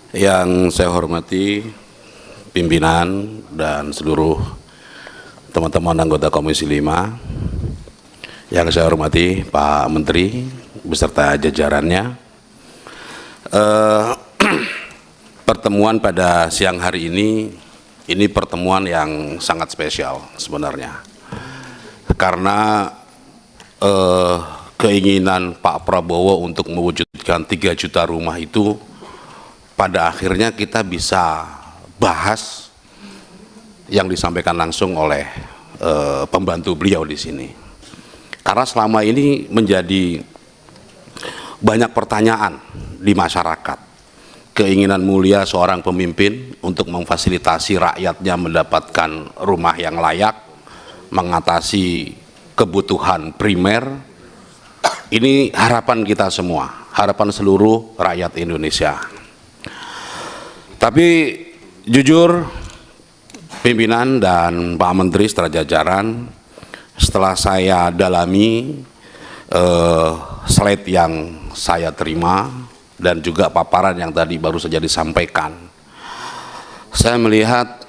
Yang saya hormati pimpinan dan seluruh teman-teman anggota Komisi 5, yang saya hormati Pak Menteri beserta jajarannya. Pertemuan pada siang hari ini pertemuan yang sangat spesial sebenarnya, karena keinginan Pak Prabowo untuk mewujudkan 3 juta rumah itu pada akhirnya kita bisa bahas yang disampaikan langsung oleh pembantu beliau di sini. Karena selama ini menjadi banyak pertanyaan di masyarakat, keinginan mulia seorang pemimpin untuk memfasilitasi rakyatnya mendapatkan rumah yang layak, mengatasi kebutuhan primer. Ini harapan kita semua, harapan seluruh rakyat Indonesia. Tapi jujur, pimpinan dan Pak Menteri setelah jajaran, setelah saya dalami slide yang saya terima dan juga paparan yang tadi baru saja disampaikan, saya melihat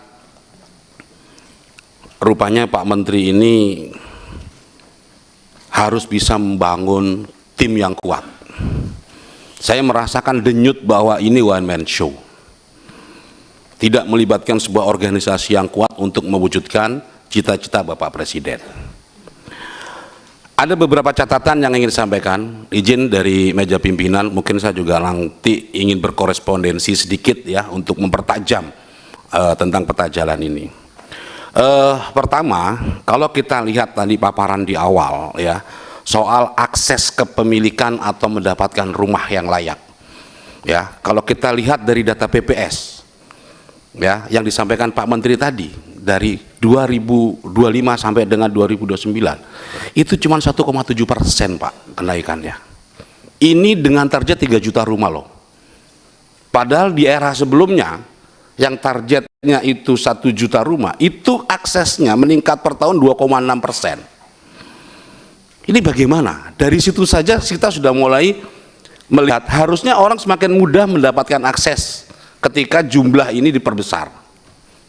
rupanya Pak Menteri ini harus bisa membangun tim yang kuat. Saya merasakan denyut bahwa ini one man show, tidak melibatkan sebuah organisasi yang kuat untuk mewujudkan cita-cita Bapak Presiden. Ada beberapa catatan yang ingin disampaikan, izin dari meja pimpinan, mungkin saya juga nanti ingin berkorespondensi sedikit ya untuk mempertajam tentang peta jalan ini. Pertama, kalau kita lihat tadi paparan di awal ya, soal akses kepemilikan atau mendapatkan rumah yang layak. Ya, kalau kita lihat dari data PPS ya yang disampaikan Pak Menteri tadi, dari 2025 sampai dengan 2029 itu cuma 1,7% Pak kenaikannya. Ini dengan target 3 juta rumah loh, padahal di era sebelumnya yang targetnya itu 1 juta rumah, itu aksesnya meningkat per tahun 2,6%. Ini bagaimana? Dari situ saja kita sudah mulai melihat harusnya orang semakin mudah mendapatkan akses ketika jumlah ini diperbesar.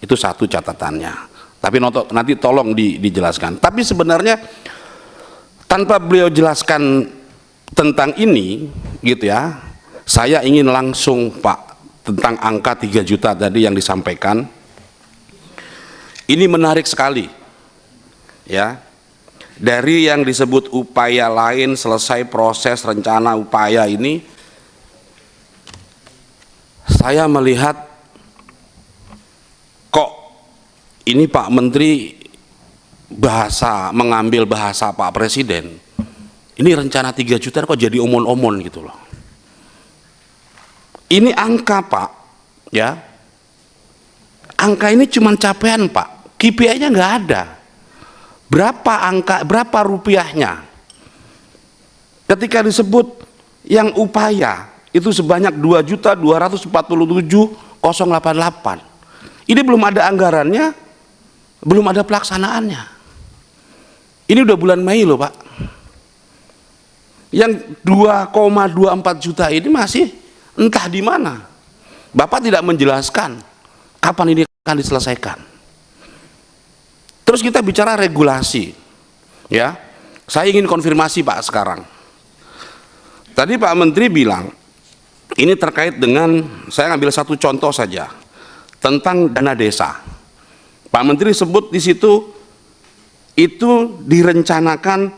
Itu satu catatannya, tapi nanti tolong dijelaskan. Tapi sebenarnya tanpa beliau jelaskan tentang ini gitu ya, saya ingin langsung Pak tentang angka 3 juta tadi yang disampaikan. Ini menarik sekali ya, dari yang disebut upaya lain, selesai proses rencana upaya ini, saya melihat kok ini Pak Menteri mengambil bahasa Pak Presiden, ini rencana 3 juta kok jadi omon-omon gitu loh. Ini angka Pak ya, angka ini cuma capaian Pak, KPI-nya nggak ada. Berapa rupiahnya? Ketika disebut yang upaya itu sebanyak 2.247.088, ini belum ada anggarannya, belum ada pelaksanaannya. Ini udah bulan Mei loh Pak. Yang 2,24 juta ini masih entah di mana. Bapak tidak menjelaskan kapan ini akan diselesaikan. Terus kita bicara regulasi ya, saya ingin konfirmasi Pak sekarang. Tadi Pak Menteri bilang ini terkait dengan, saya ngambil satu contoh saja tentang dana desa. Pak Menteri sebut di situ itu direncanakan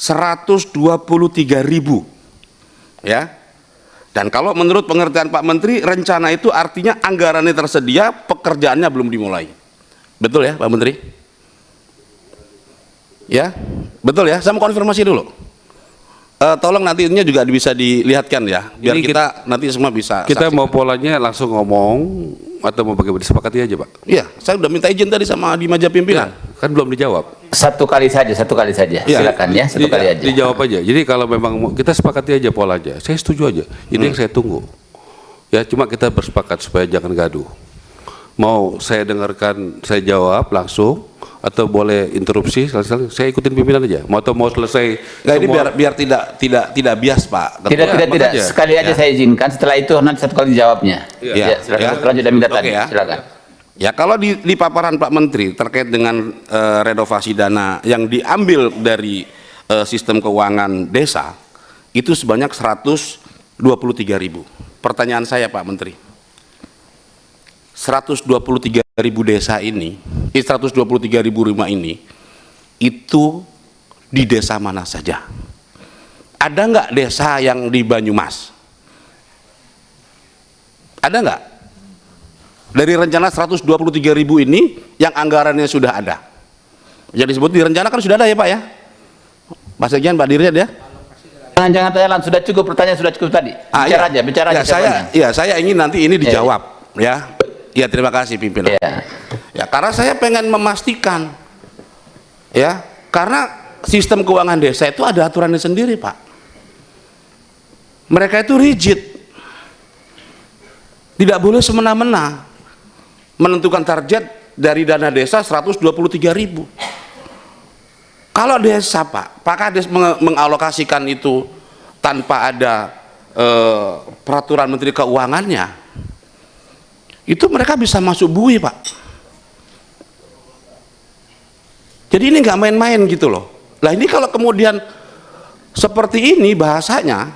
123.000 ya. Dan kalau menurut pengertian Pak Menteri, rencana itu artinya anggarannya tersedia, pekerjaannya belum dimulai. Betul ya Pak Menteri? Ya, betul ya. Saya mau konfirmasi dulu. Tolong nantinya juga bisa dilihatkan ya, biar kita nanti semua bisa. Kita saksikan. Mau polanya langsung ngomong atau mau bagaimana, disepakati aja Pak? Iya, saya udah minta izin tadi sama di meja pimpinan. Ya, kan belum dijawab. Satu kali saja. Ya, silakan ya, satu kali aja. Dijawab aja. Jadi kalau memang kita sepakati aja polanya, saya setuju aja. Ini yang saya tunggu. Ya, cuma kita bersepakat supaya jangan gaduh. Mau saya dengarkan, saya jawab langsung, atau boleh interupsi? Saya ikutin pimpinan aja. Mau selesai? Nggak, ini biar tidak bias, Pak. Tidak. Sekali aja saya izinkan. Setelah itu nanti satu kali jawabnya. Silakan. Setelah sudah minta tadi. Silakan. Ya, kalau di paparan Pak Menteri terkait dengan renovasi dana yang diambil dari sistem keuangan desa itu sebanyak 123.000. Pertanyaan saya, Pak Menteri, 123.000 desa ini, 123.000 rumah ini, itu di desa mana saja? Ada nggak desa yang di Banyumas? Ada nggak? Dari rencana 123.000 ini yang anggarannya sudah ada. Yang disebut di rencana kan sudah ada ya Pak ya? Pak Sekjen, Pak Dirjen ya? Jangan tanya, sudah cukup, pertanyaan sudah cukup tadi. Bicara aja. Saya ingin nanti ini dijawab ya. Ya, terima kasih pimpinan. Ya, karena saya pengen memastikan ya, karena sistem keuangan desa itu ada aturannya sendiri, Pak. Mereka itu rigid. Tidak boleh semena-mena menentukan target dari dana desa 123.000. Kalau desa, Pak Kades mengalokasikan itu tanpa ada peraturan Menteri Keuangannya, itu mereka bisa masuk bui, Pak. Jadi ini nggak main-main gitu loh. Lah ini kalau kemudian seperti ini bahasanya,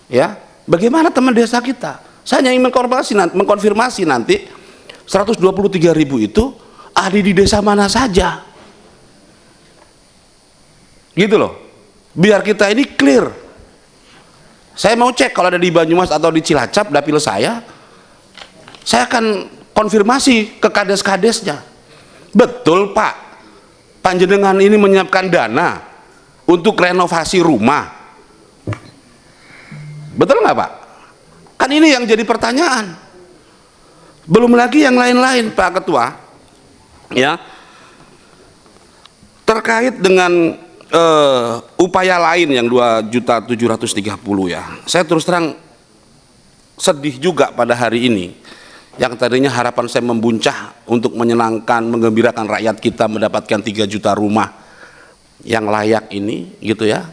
ya, bagaimana teman desa kita? Saya hanya ingin mengkonfirmasi nanti 123.000 itu ada di desa mana saja, gitu loh. Biar kita ini clear. Saya mau cek kalau ada di Banyumas atau di Cilacap dapil saya akan konfirmasi ke kades-kadesnya. Betul Pak, panjenengan ini menyiapkan dana untuk renovasi rumah. Betul nggak Pak? Kan ini yang jadi pertanyaan. Belum lagi yang lain-lain Pak Ketua, ya, terkait dengan upaya lain yang 2.730.000 ya. Saya terus terang sedih juga pada hari ini, yang tadinya harapan saya membuncah untuk menyenangkan, menggembirakan rakyat kita mendapatkan 3 juta rumah yang layak ini, gitu ya.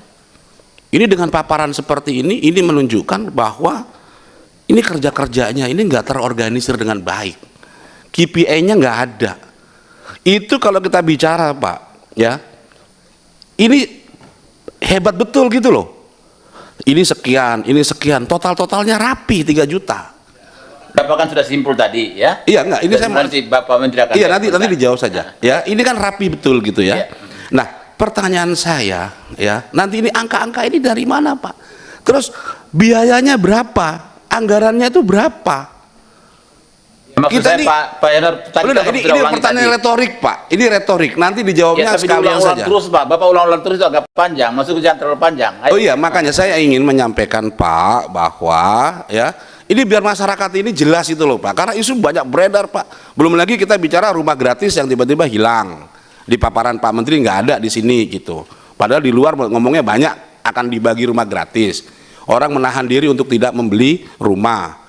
Ini dengan paparan seperti ini menunjukkan bahwa ini kerja-kerjanya ini nggak terorganisir dengan baik, KPI-nya nggak ada. Itu kalau kita bicara Pak, ya, ini hebat betul gitu loh. Ini sekian, totalnya rapi 3 juta. Bapak kan sudah simpul tadi ya? Iya enggak, ini saya nanti Bapak Menteri akan. Iya nanti dijawab saja. Ya, ini kan rapi betul gitu ya. Nah, pertanyaan saya ya, nanti ini angka-angka ini dari mana Pak? Terus biayanya berapa? Anggarannya itu berapa? Maksud kita saya, ini, Pak Yanar, ini pertanyaan retorik Pak. Ini retorik. Nanti dijawabnya sekalian saja. Terus Pak, Bapak ulang-ulang terus itu agak panjang. Maksudnya jangan terlalu panjang. Oh iya, makanya saya ingin menyampaikan Pak bahwa ya ini biar masyarakat ini jelas itu loh Pak. Karena isu banyak beredar Pak. Belum lagi kita bicara rumah gratis yang tiba-tiba hilang di paparan Pak Menteri, nggak ada di sini gitu. Padahal di luar ngomongnya banyak akan dibagi rumah gratis. Orang menahan diri untuk tidak membeli rumah.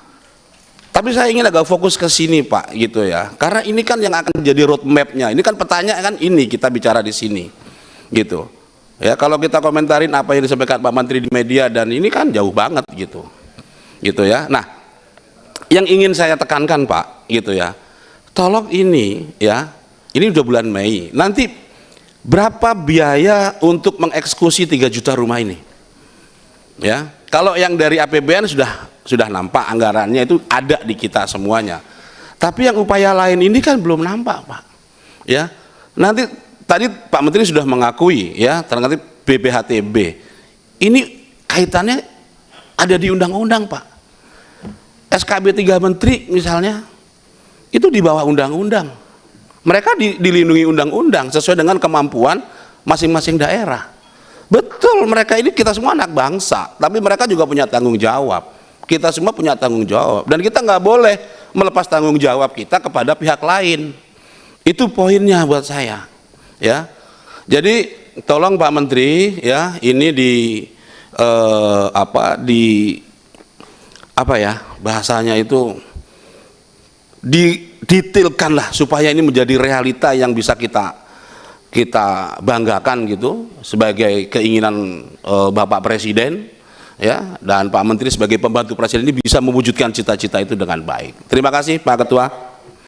Tapi saya ingin agak fokus ke sini Pak, gitu ya. Karena ini kan yang akan jadi roadmap-nya. Ini kan pertanyaan kan ini kita bicara di sini, gitu. Ya kalau kita komentarin apa yang disampaikan Pak Menteri di media dan ini kan jauh banget gitu, gitu ya. Nah, yang ingin saya tekankan Pak, gitu ya. Tolong ini ya, ini udah bulan Mei. Nanti berapa biaya untuk mengeksekusi 3 juta rumah ini? Ya. Kalau yang dari APBN sudah nampak anggarannya itu ada di kita semuanya. Tapi yang upaya lain ini kan belum nampak, Pak. Ya. Nanti tadi Pak Menteri sudah mengakui ya, terkait BPHTB. Ini kaitannya ada di undang-undang, Pak. SKB 3 Menteri misalnya itu di bawah undang-undang. Mereka dilindungi undang-undang sesuai dengan kemampuan masing-masing daerah. Betul, mereka ini kita semua anak bangsa, tapi mereka juga punya tanggung jawab. Kita semua punya tanggung jawab, dan kita nggak boleh melepas tanggung jawab kita kepada pihak lain. Itu poinnya buat saya, ya. Jadi tolong Pak Menteri, ya, ini bahasanya itu didetailkanlah supaya ini menjadi realita yang bisa kita banggakan gitu sebagai keinginan Bapak Presiden, ya, dan Pak Menteri sebagai pembantu Presiden ini bisa mewujudkan cita-cita itu dengan baik. Terima kasih Pak Ketua.